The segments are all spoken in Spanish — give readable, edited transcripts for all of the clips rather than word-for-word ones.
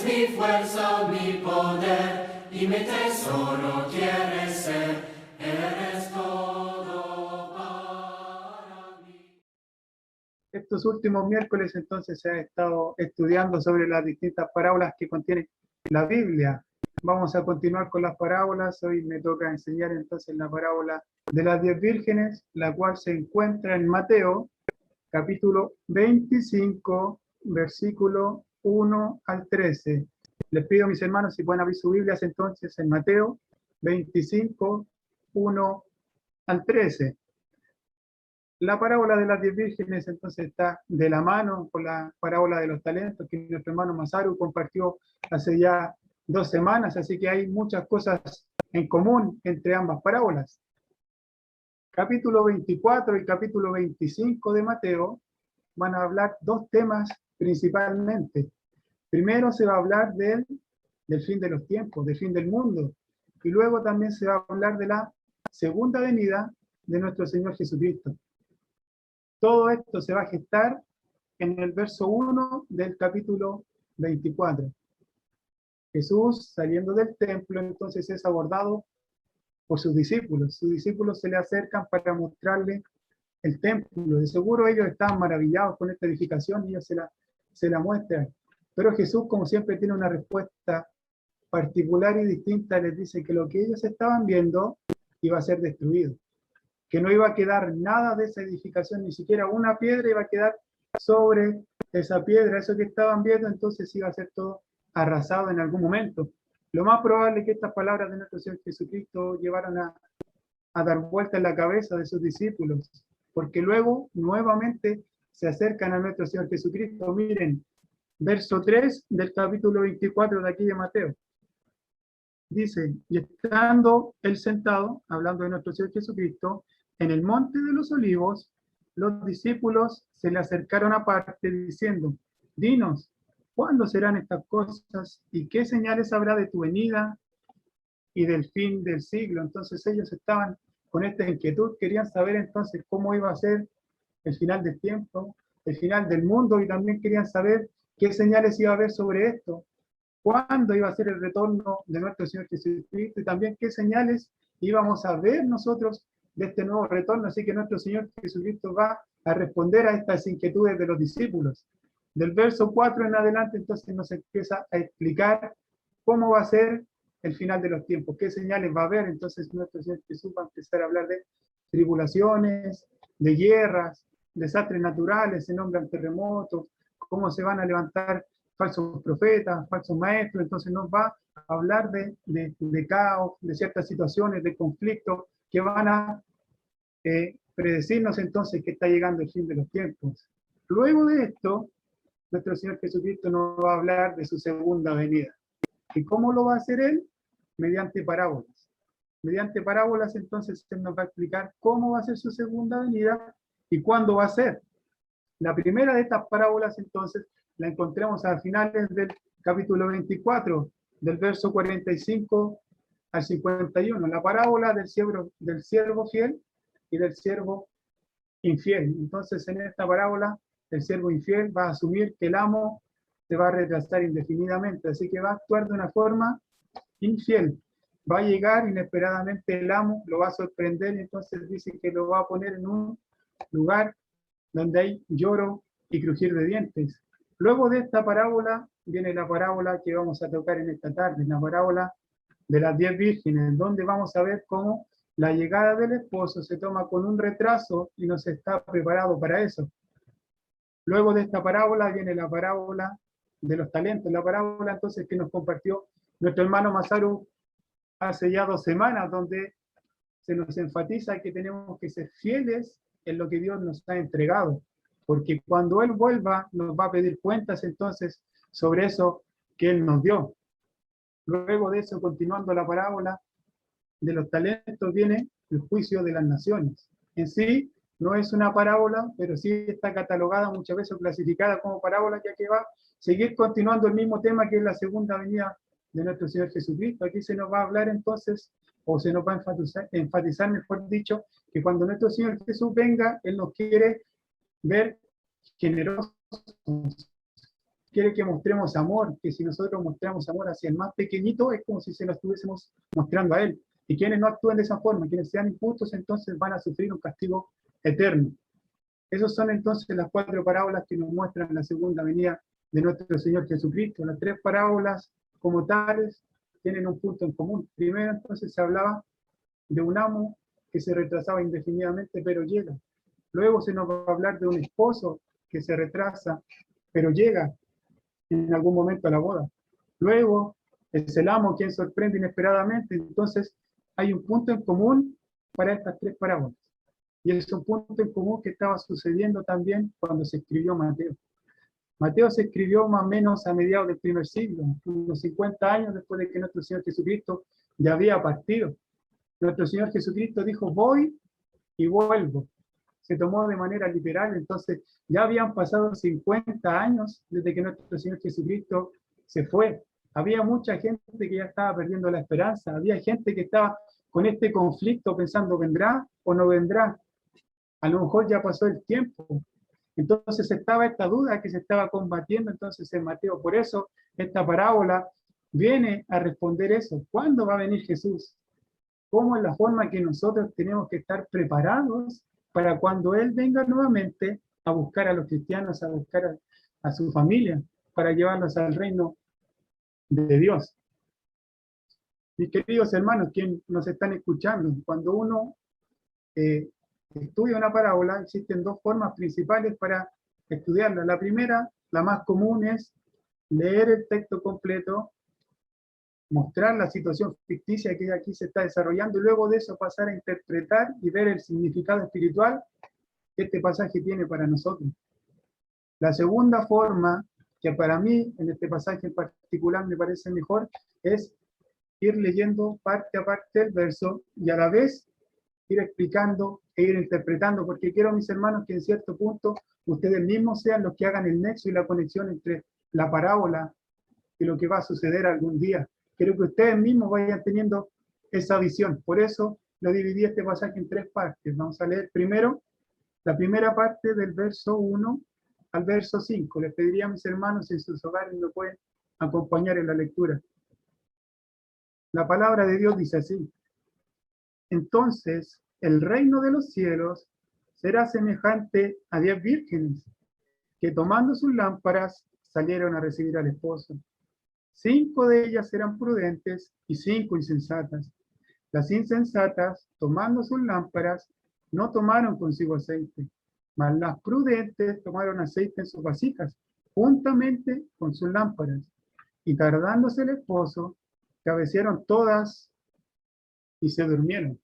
mi fuerza, mi poder, y mi tesoro quieres ser, eres todo para mí. Estos últimos miércoles entonces se ha estado estudiando sobre las distintas parábolas que contiene la Biblia. Vamos a continuar con las parábolas. Hoy me toca enseñar entonces la parábola de las 10 vírgenes, la cual se encuentra en Mateo, capítulo 25, versículo 1 al 13. Les pido, mis hermanos, si pueden abrir sus Biblias entonces en Mateo 25, 1 al 13. La parábola de las 10 vírgenes entonces está de la mano con la parábola de los talentos que nuestro hermano Masaru compartió hace ya 2 semanas, así que hay muchas cosas en común entre ambas parábolas. Capítulo 24 y capítulo 25 de Mateo van a hablar 2 temas principalmente. Primero se va a hablar del fin de los tiempos, del fin del mundo, y luego también se va a hablar de la segunda venida de nuestro Señor Jesucristo. Todo esto se va a gestar en el verso 1 del capítulo 24. Jesús, saliendo del templo, entonces es abordado por sus discípulos. Sus discípulos se le acercan para mostrarle el templo. De seguro ellos estaban maravillados con esta edificación y ellos se la muestran. Pero Jesús, como siempre, tiene una respuesta particular y distinta. Les dice que lo que ellos estaban viendo iba a ser destruido, que no iba a quedar nada de esa edificación, ni siquiera una piedra iba a quedar sobre esa piedra. Eso que estaban viendo entonces iba a ser todo arrasado en algún momento. Lo más probable es que estas palabras de nuestro Señor Jesucristo llevaron a dar vuelta en la cabeza de sus discípulos, porque luego nuevamente se acercan a nuestro Señor Jesucristo. Miren, verso 3 del capítulo 24 de aquí de Mateo. Dice, y estando él sentado, hablando de nuestro Señor Jesucristo, en el monte de los olivos, los discípulos se le acercaron aparte diciendo, dinos, ¿cuándo serán estas cosas y qué señales habrá de tu venida y del fin del siglo? Entonces ellos estaban con esta inquietud, querían saber entonces cómo iba a ser el final del tiempo, el final del mundo, y también querían saber qué señales iba a haber sobre esto, cuándo iba a ser el retorno de nuestro Señor Jesucristo y también qué señales íbamos a ver nosotros de este nuevo retorno. Así que nuestro Señor Jesucristo va a responder a estas inquietudes de los discípulos. Del verso 4 en adelante entonces nos empieza a explicar cómo va a ser el final de los tiempos, qué señales va a haber. Entonces nuestro Señor Jesús va a empezar a hablar de tribulaciones, de guerras, desastres naturales, se nombran terremotos, cómo se van a levantar falsos profetas, falsos maestros. Entonces nos va a hablar de caos, de ciertas situaciones, de conflictos que van a predecirnos entonces que está llegando el fin de los tiempos. Luego de esto, nuestro Señor Jesucristo nos va a hablar de su segunda venida. ¿Y cómo lo va a hacer Él? Mediante parábolas. Mediante parábolas entonces Él nos va a explicar cómo va a ser su segunda venida y cuándo va a ser. La primera de estas parábolas entonces la encontramos a finales del capítulo 24, del verso 45 al 51, la parábola del siervo fiel y del siervo infiel. Entonces en esta parábola el siervo infiel va a asumir que el amo se va a retrasar indefinidamente, así que va a actuar de una forma infiel. Va a llegar inesperadamente el amo, lo va a sorprender y entonces dice que lo va a poner en un lugar donde hay lloro y crujir de dientes. Luego de esta parábola viene la parábola que vamos a tocar en esta tarde, la parábola de las 10 vírgenes, donde vamos a ver cómo la llegada del esposo se toma con un retraso y no se está preparado para eso. Luego de esta parábola viene la parábola de los talentos, la parábola entonces que nos compartió nuestro hermano Masaru hace ya 2 semanas, donde se nos enfatiza que tenemos que ser fieles en lo que Dios nos ha entregado, porque cuando Él vuelva nos va a pedir cuentas entonces sobre eso que Él nos dio. Luego de eso, continuando la parábola de los talentos, viene el juicio de las naciones. En sí, no es una parábola, pero sí está catalogada muchas veces, clasificada como parábola, ya que va a seguir continuando el mismo tema que es la segunda venida de nuestro Señor Jesucristo. Aquí se nos va a hablar entonces, o se nos va a enfatizar, mejor dicho, que cuando nuestro Señor Jesús venga, Él nos quiere ver generosos, quiere que mostremos amor, que si nosotros mostramos amor hacia el más pequeñito, es como si se lo estuviésemos mostrando a él. Y quienes no actúen de esa forma, quienes sean injustos, entonces van a sufrir un castigo eterno. Esas son entonces las 4 parábolas que nos muestran la segunda venida de nuestro Señor Jesucristo. Las 3 parábolas, como tales, tienen un punto en común. Primero, entonces, se hablaba de un amo que se retrasaba indefinidamente, pero llega. Luego se nos va a hablar de un esposo que se retrasa, pero llega en algún momento a la boda. Luego es el amo quien sorprende inesperadamente. Entonces hay un punto en común para estas 3 parábolas. Y es un punto en común que estaba sucediendo también cuando se escribió Mateo. Mateo se escribió más o menos a mediados del primer siglo, unos 50 años después de que nuestro Señor Jesucristo ya había partido. Nuestro Señor Jesucristo dijo, voy y vuelvo. Se tomó de manera literal, entonces ya habían pasado 50 años desde que nuestro Señor Jesucristo se fue. Había mucha gente que ya estaba perdiendo la esperanza, había gente que estaba con este conflicto pensando, ¿vendrá o no vendrá? A lo mejor ya pasó el tiempo. Entonces estaba esta duda que se estaba combatiendo entonces en Mateo. Por eso esta parábola viene a responder eso. ¿Cuándo va a venir Jesús? ¿Cómo es la forma que nosotros tenemos que estar preparados para cuando Él venga nuevamente a buscar a los cristianos, a buscar a su familia, para llevarlos al reino de Dios? Mis queridos hermanos, quienes nos están escuchando, cuando uno estudia una parábola, existen 2 formas principales para estudiarla. La primera, la más común, es leer el texto completo, mostrar la situación ficticia que aquí se está desarrollando y luego de eso pasar a interpretar y ver el significado espiritual que este pasaje tiene para nosotros. La segunda forma, que para mí en este pasaje en particular me parece mejor, es ir leyendo parte a parte el verso y a la vez ir explicando e ir interpretando, porque quiero, mis hermanos, que en cierto punto ustedes mismos sean los que hagan el nexo y la conexión entre la parábola y lo que va a suceder algún día. Quiero que ustedes mismos vayan teniendo esa visión. Por eso lo dividí este pasaje en 3 partes. Vamos a leer primero la primera parte del verso 1 al verso 5. Les pediría a mis hermanos en sus hogares me pueden acompañar en la lectura. La palabra de Dios dice así: entonces el reino de los cielos será semejante a 10 vírgenes que tomando sus lámparas salieron a recibir al esposo. 5 de ellas eran prudentes y 5 insensatas. Las insensatas, tomando sus lámparas, no tomaron consigo aceite, mas las prudentes tomaron aceite en sus vasijas, juntamente con sus lámparas. Y tardándose el esposo, cabecearon todas y se durmieron.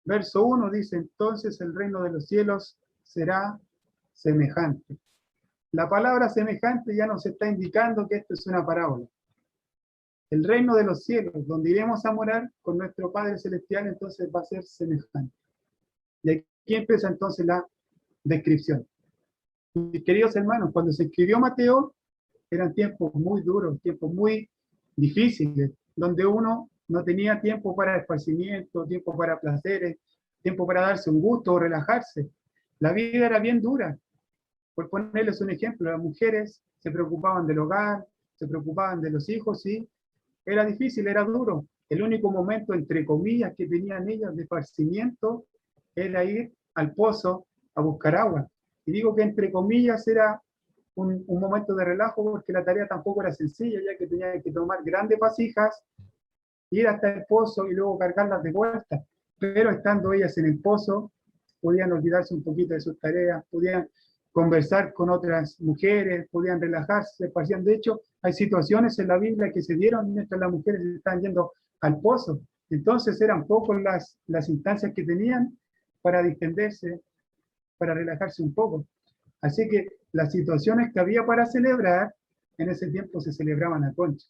Verso 1 dice, entonces el reino de los cielos será semejante. La palabra semejante ya nos está indicando que esto es una parábola. El reino de los cielos, donde iremos a morar con nuestro Padre Celestial, entonces va a ser semejante. Y aquí empieza entonces la descripción. Mis queridos hermanos, cuando se escribió Mateo, eran tiempos muy duros, tiempos muy difíciles, donde uno no tenía tiempo para esparcimiento, tiempo para placeres, tiempo para darse un gusto o relajarse. La vida era bien dura. Por ponerles un ejemplo, las mujeres se preocupaban del hogar, se preocupaban de los hijos y era difícil, era duro. El único momento, entre comillas, que tenían ellas de esparcimiento era ir al pozo a buscar agua. Y digo que entre comillas era un momento de relajo porque la tarea tampoco era sencilla, ya que tenían que tomar grandes vasijas, ir hasta el pozo y luego cargarlas de vuelta. Pero estando ellas en el pozo, podían olvidarse un poquito de sus tareas, podían conversar con otras mujeres, podían relajarse, pasían. De hecho, hay situaciones en la Biblia que se dieron mientras las mujeres estaban yendo al pozo. Entonces eran pocas las instancias que tenían para distenderse, para relajarse un poco. Así que las situaciones que había para celebrar, en ese tiempo se celebraban a concha.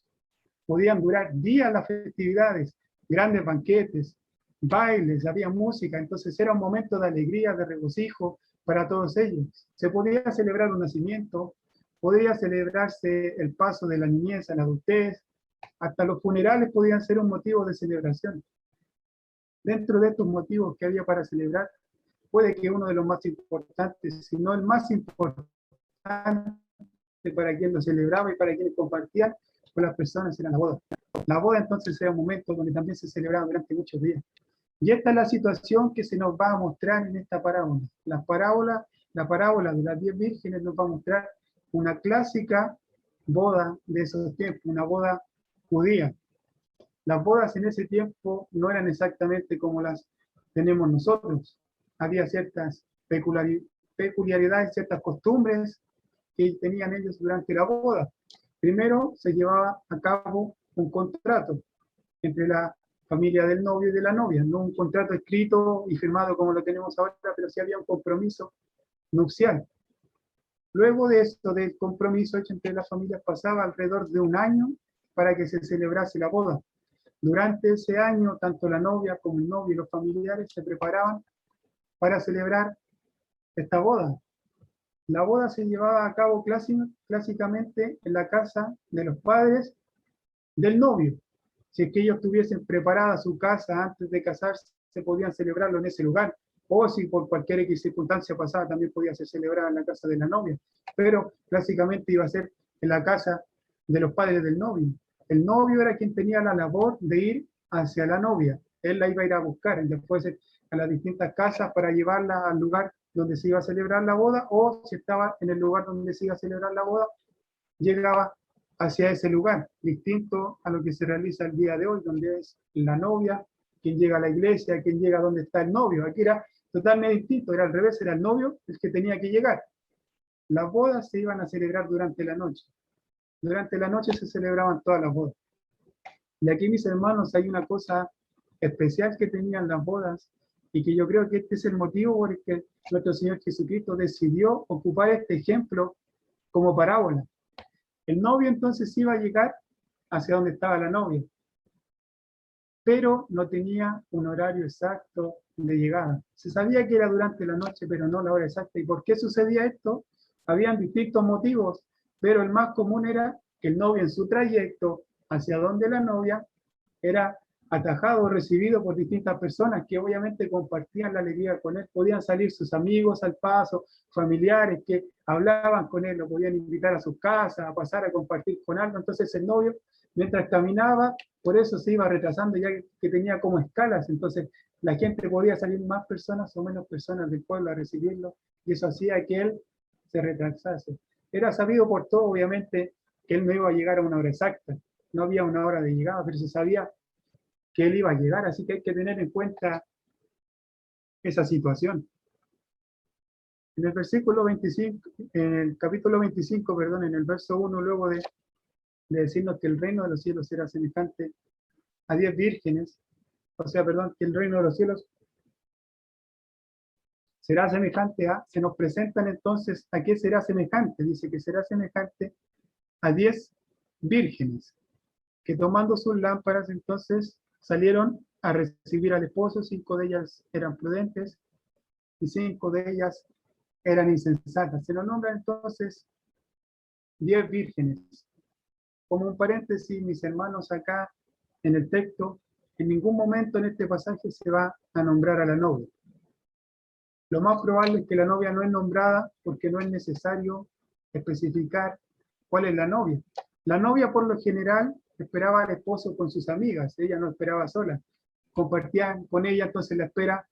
Podían durar días las festividades, grandes banquetes, bailes, había música, entonces era un momento de alegría, de regocijo para todos ellos. Se podía celebrar un nacimiento, podía celebrarse el paso de la niñez a la adultez, hasta los funerales podían ser un motivo de celebración. Dentro de estos motivos que había para celebrar, puede que uno de los más importantes, si no el más importante, para quien lo celebraba y para quienes compartían con las personas era la boda. La boda entonces era un momento donde también se celebraba durante muchos días. Y esta es la situación que se nos va a mostrar en esta parábola. La parábola de las 10 vírgenes nos va a mostrar una clásica boda de esos tiempos, una boda judía. Las bodas en ese tiempo no eran exactamente como las tenemos nosotros. Había ciertas peculiaridades, ciertas costumbres que tenían ellos durante la boda. Primero se llevaba a cabo un contrato entre la familia del novio y de la novia, no un contrato escrito y firmado como lo tenemos ahora, pero sí había un compromiso nupcial. Luego de esto, del compromiso hecho entre las familias, pasaba alrededor de un año para que se celebrase la boda. Durante ese año, tanto la novia como el novio y los familiares se preparaban para celebrar esta boda. La boda se llevaba a cabo clásicamente en la casa de los padres del novio. Si es que ellos tuviesen preparada su casa antes de casarse, se podían celebrarlo en ese lugar. O si por cualquier circunstancia pasada también podía ser celebrada en la casa de la novia. Pero clásicamente iba a ser en la casa de los padres del novio. El novio era quien tenía la labor de ir hacia la novia. Él la iba a ir a buscar, después a las distintas casas para llevarla al lugar donde se iba a celebrar la boda, o si estaba en el lugar donde se iba a celebrar la boda, llegaba hacia ese lugar, distinto a lo que se realiza el día de hoy, donde es la novia quien llega a la iglesia, quien llega donde está el novio. Aquí era totalmente distinto, era al revés, era el novio el que tenía que llegar. Las bodas se iban a celebrar durante la noche. Durante la noche se celebraban todas las bodas. Y aquí, mis hermanos, hay una cosa especial que tenían las bodas, y que yo creo que este es el motivo por el que nuestro Señor Jesucristo decidió ocupar este ejemplo como parábola. El novio entonces iba a llegar hacia donde estaba la novia, pero no tenía un horario exacto de llegada. Se sabía que era durante la noche, pero no la hora exacta. ¿Y por qué sucedía esto? Habían distintos motivos, pero el más común era que el novio en su trayecto hacia donde la novia era atajado o recibido por distintas personas que obviamente compartían la alegría con él. Podían salir sus amigos al paso, familiares que hablaban con él, lo podían invitar a sus casas, a pasar a compartir con algo. Entonces el novio, mientras caminaba, por eso se iba retrasando, ya que tenía como escalas. Entonces la gente podía salir, más personas o menos personas del pueblo a recibirlo, y eso hacía que él se retrasase. Era sabido por todo, obviamente, que él no iba a llegar a una hora exacta. No había una hora de llegada, pero se sabía que él iba a llegar, así que hay que tener en cuenta esa situación. En el versículo 25, en el capítulo 25, perdón, en el verso 1, luego de decirnos que el reino de los cielos era semejante a 10 vírgenes, o sea, perdón, que el reino de los cielos será semejante a, se nos presentan entonces, ¿a qué será semejante? Dice que será semejante a 10 vírgenes, que tomando sus lámparas entonces salieron a recibir al esposo. 5 de ellas eran prudentes y 5 de ellas eran insensatas. Se lo nombra entonces 10 vírgenes. Como un paréntesis, mis hermanos, acá en el texto, en ningún momento en este pasaje se va a nombrar a la novia. Lo más probable es que la novia no es nombrada porque no es necesario especificar cuál es la novia. La novia, por lo general, esperaba al esposo con sus amigas, ella no esperaba sola. Compartían con ella, entonces la espera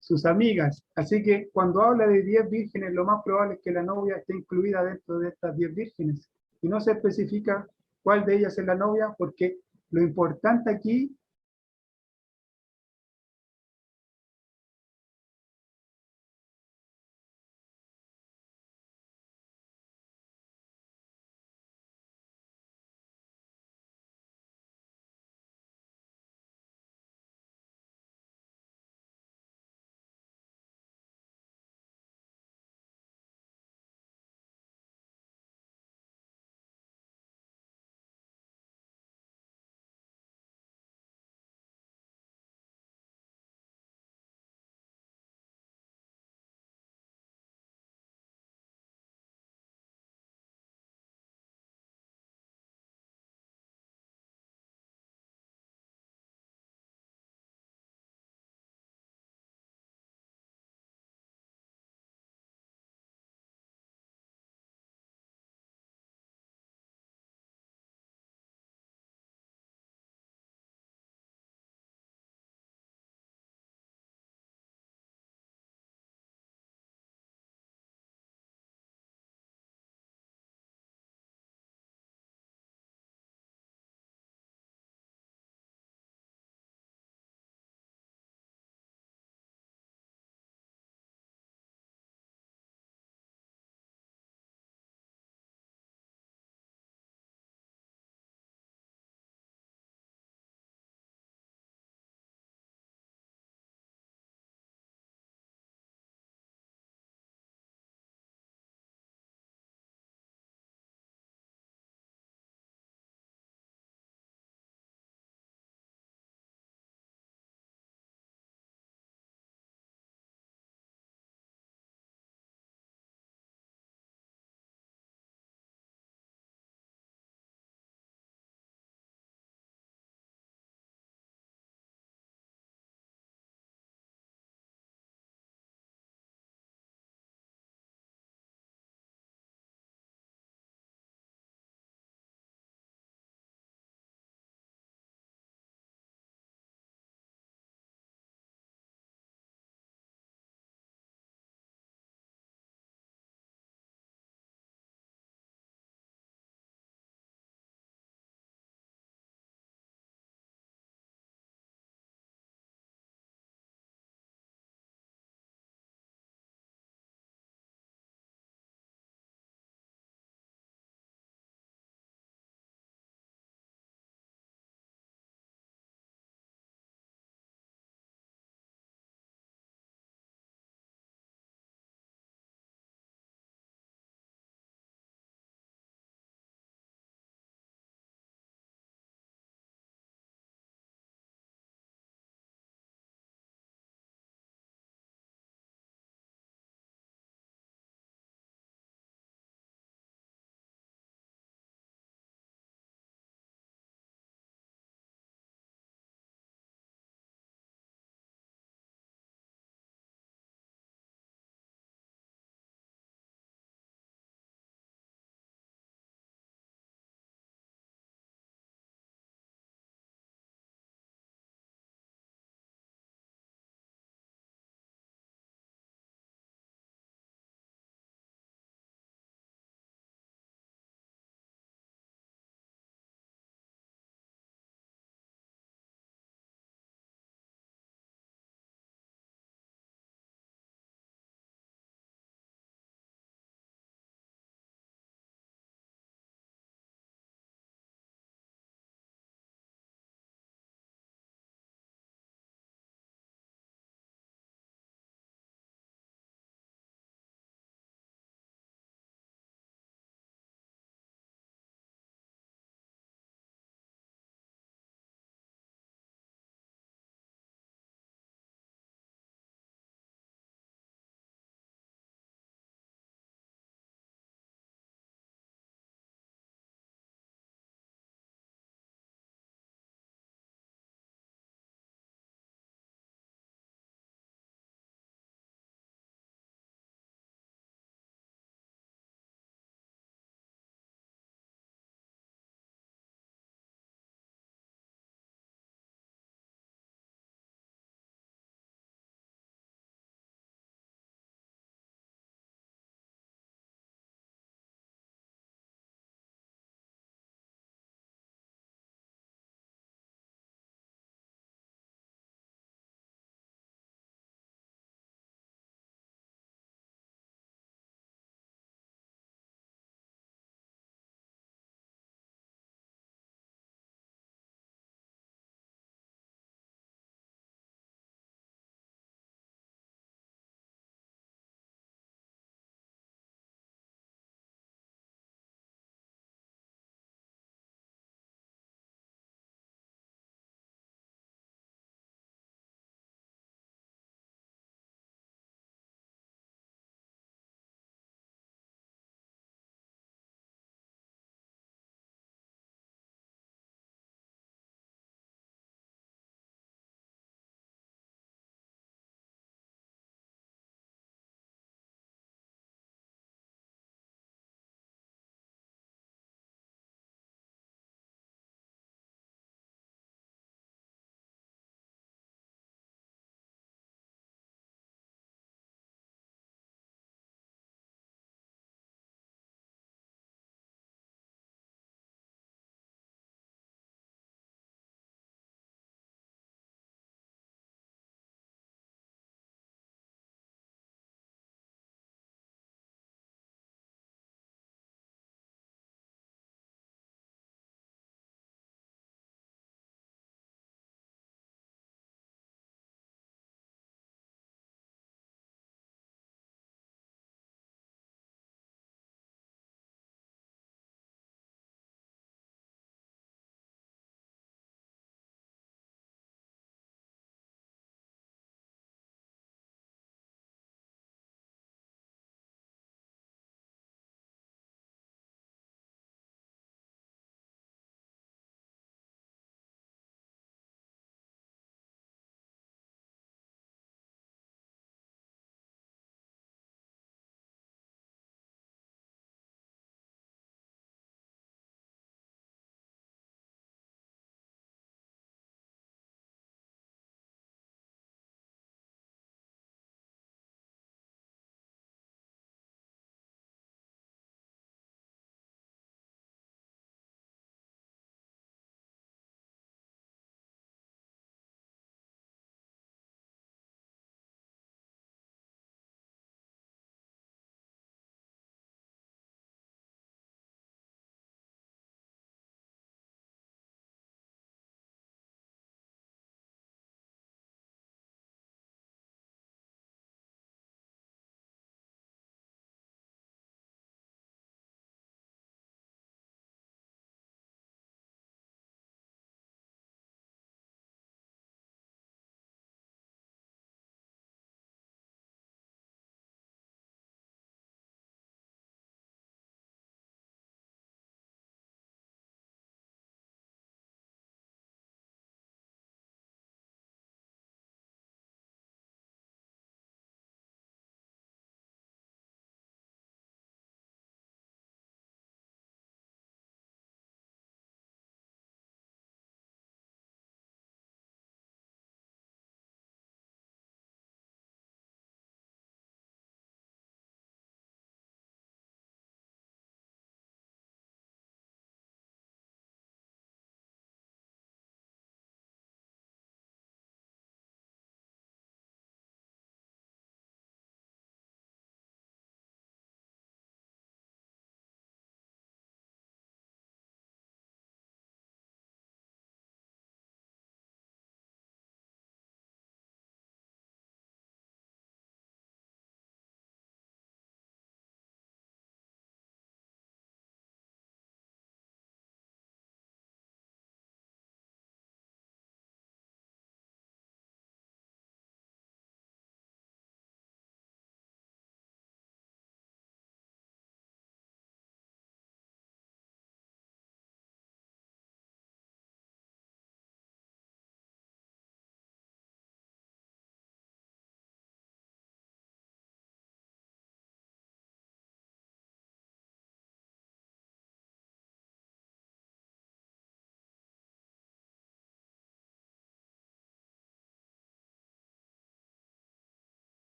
sus amigas. Así que cuando habla de 10 vírgenes, lo más probable es que la novia esté incluida dentro de estas 10 vírgenes. Y no se especifica cuál de ellas es la novia, porque lo importante aquí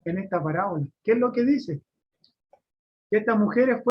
en esta parábola? ¿Qué es lo que dice? Que estas mujeres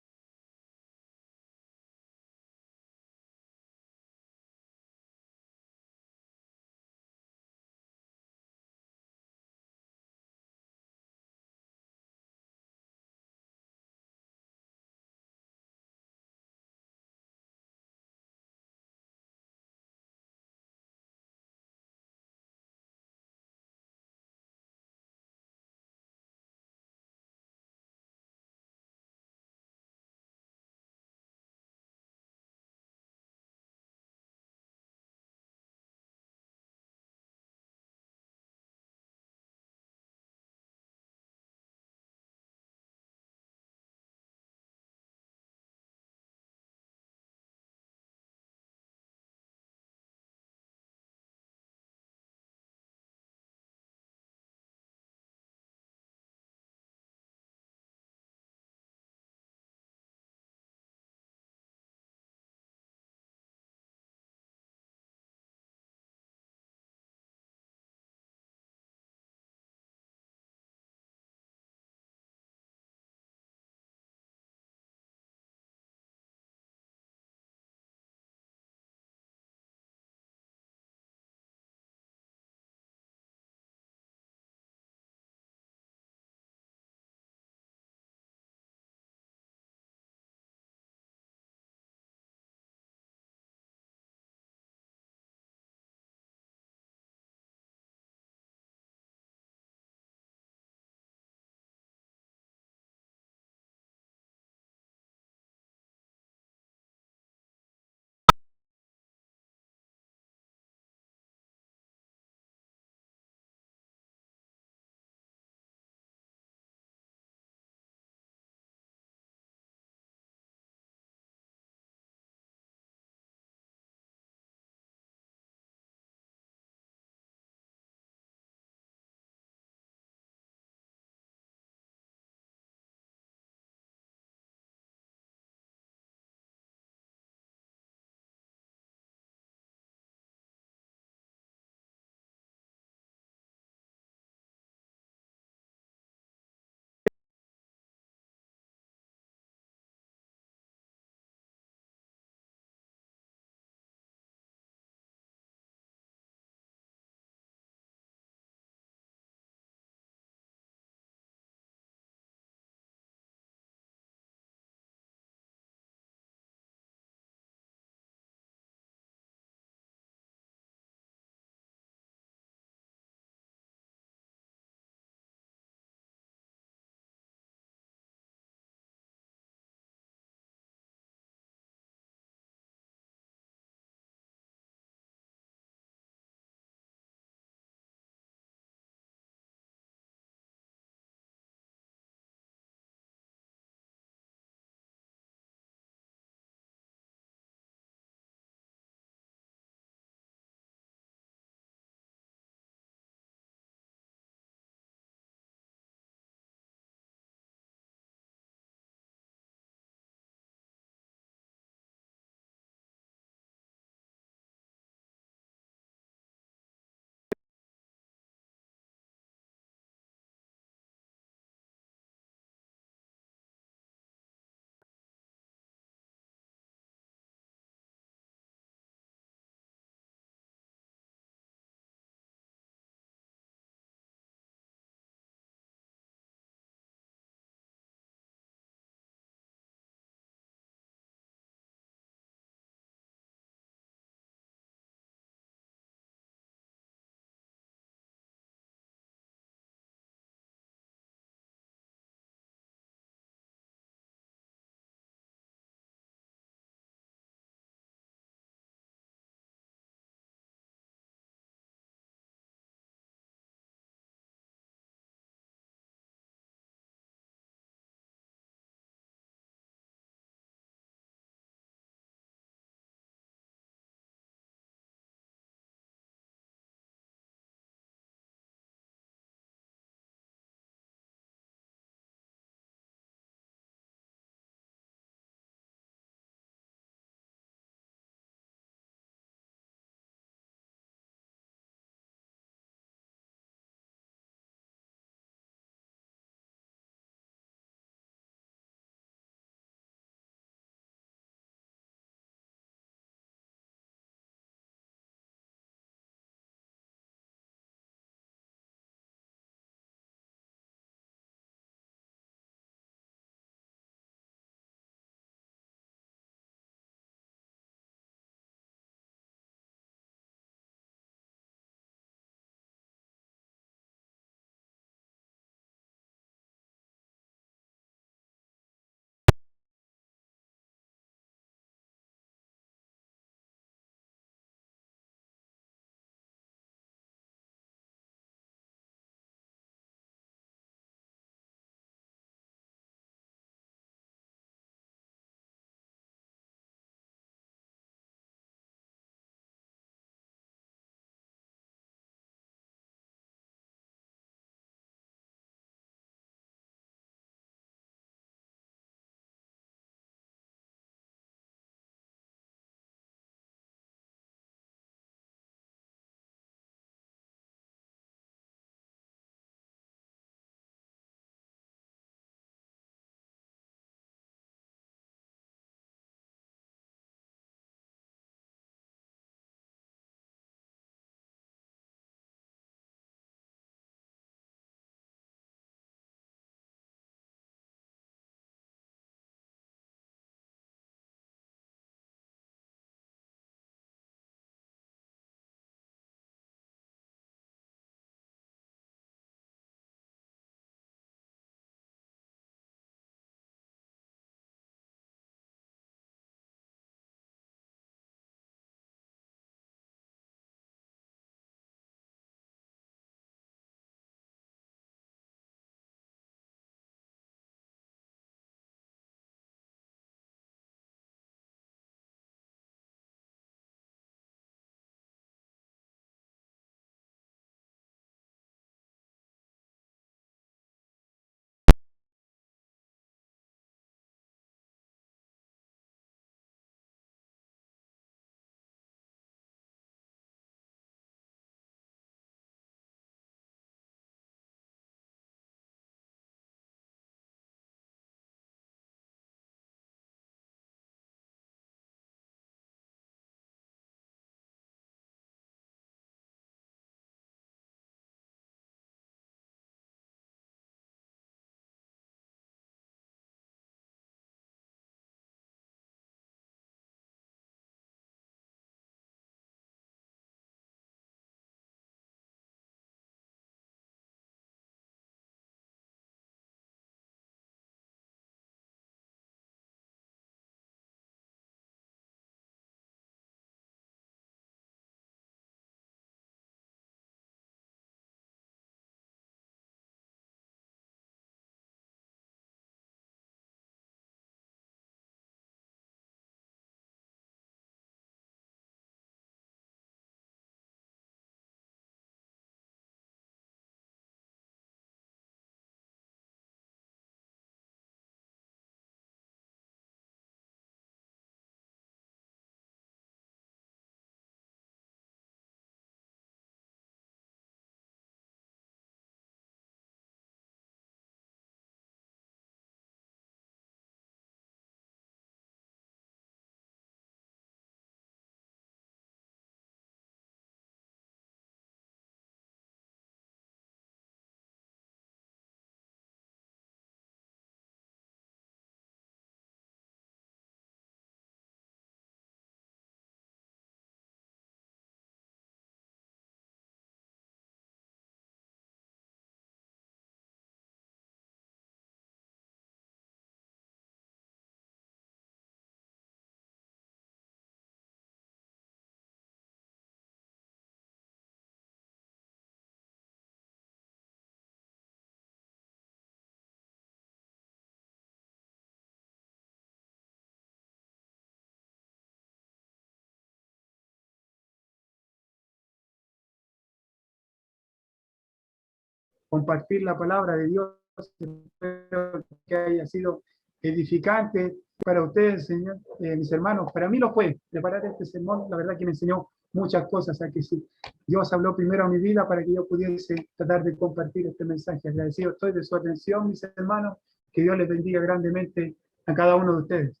compartir la palabra de Dios. Espero que haya sido edificante para ustedes, Señor, mis hermanos. Para mí lo fue. Preparar este sermón, la verdad que me enseñó muchas cosas. A que sí, Dios habló primero a mi vida para que yo pudiese tratar de compartir este mensaje. Agradecido estoy de su atención, mis hermanos. Que Dios les bendiga grandemente a cada uno de ustedes.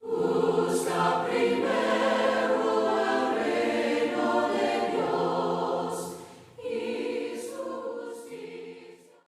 Busca primero